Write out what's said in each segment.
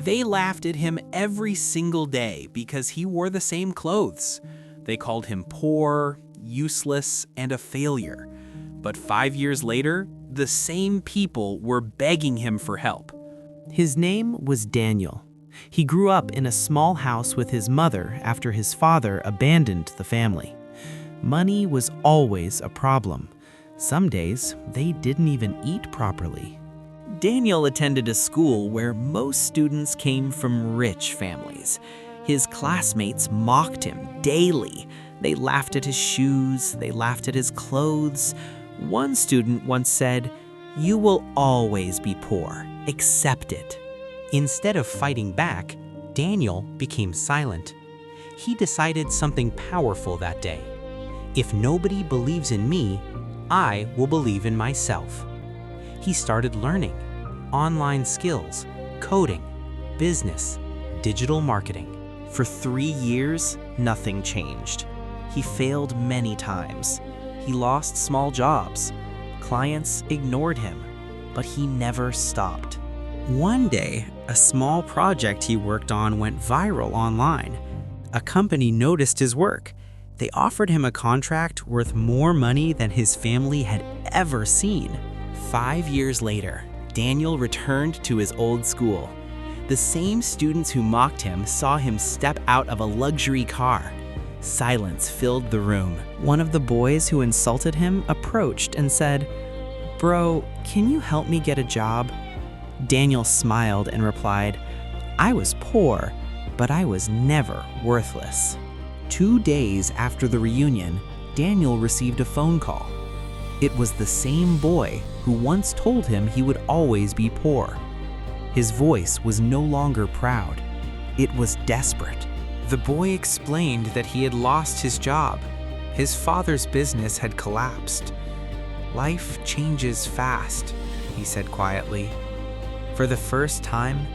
They laughed at him every single day because he wore the same clothes. They called him poor, useless, and a failure. But 5 years later, the same people were begging him for help. His name was Daniel. He grew up in a small house with his mother after his father abandoned the family. Money was always a problem. Some days, they didn't even eat properly. Daniel attended a school where most students came from rich families. His classmates mocked him daily. They laughed at his shoes, they laughed at his clothes. One student once said, "You will always be poor. Accept it." Instead of fighting back, Daniel became silent. He decided something powerful that day. If nobody believes in me, I will believe in myself. He started learning online skills, coding, business, digital marketing. For 3 years, nothing changed. He failed many times. He lost small jobs. Clients ignored him, but he never stopped. One day, a small project he worked on went viral online. A company noticed his work. They offered him a contract worth more money than his family had ever seen. 5 years later, Daniel returned to his old school. The same students who mocked him saw him step out of a luxury car. Silence filled the room. One of the boys who insulted him approached and said, "Bro, can you help me get a job?" Daniel smiled and replied, "I was poor, but I was never worthless." 2 days after the reunion, Daniel received a phone call. It was the same boy who once told him he would always be poor. His voice was no longer proud. It was desperate. The boy explained that he had lost his job. His father's business had collapsed. "Life changes fast," he said quietly. For the first time,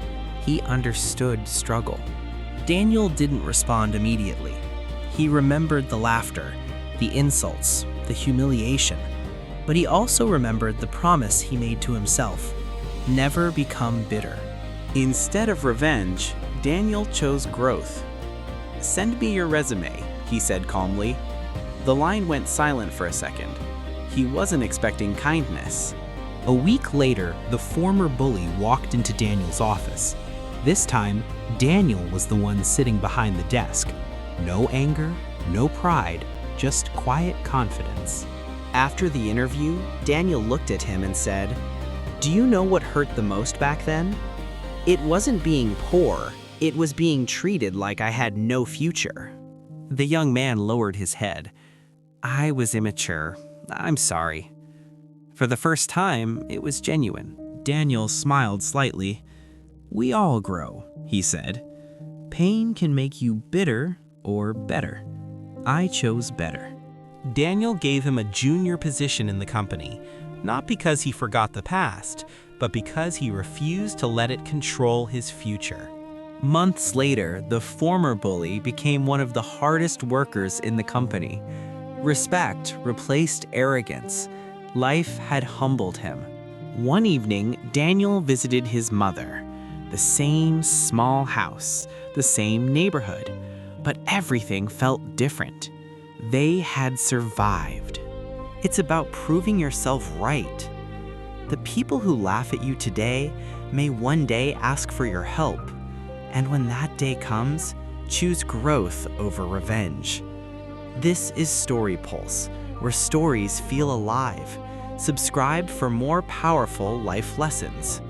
he understood struggle. Daniel didn't respond immediately. He remembered the laughter, the insults, the humiliation, but he also remembered the promise he made to himself: never become bitter. Instead of revenge, Daniel chose growth. "Send me your resume," he said calmly. The line went silent for a second. He wasn't expecting kindness. A week later, the former bully walked into Daniel's office. This time, Daniel was the one sitting behind the desk. No anger, no pride, just quiet confidence. After the interview, Daniel looked at him and said, "Do you know what hurt the most back then? It wasn't being poor, it was being treated like I had no future." The young man lowered his head. "I was immature. I'm sorry." For the first time, it was genuine. Daniel smiled slightly. "We all grow," he said. "Pain can make you bitter or better. I chose better." Daniel gave him a junior position in the company, not because he forgot the past, but because he refused to let it control his future. Months later, the former bully became one of the hardest workers in the company. Respect replaced arrogance. Life had humbled him. One evening, Daniel visited his mother. The same small house, the same neighborhood, but everything felt different. They had survived. It's about proving yourself right. The people who laugh at you today may one day ask for your help. And when that day comes, choose growth over revenge. This is StoryPulse, where stories feel alive. Subscribe for more powerful life lessons.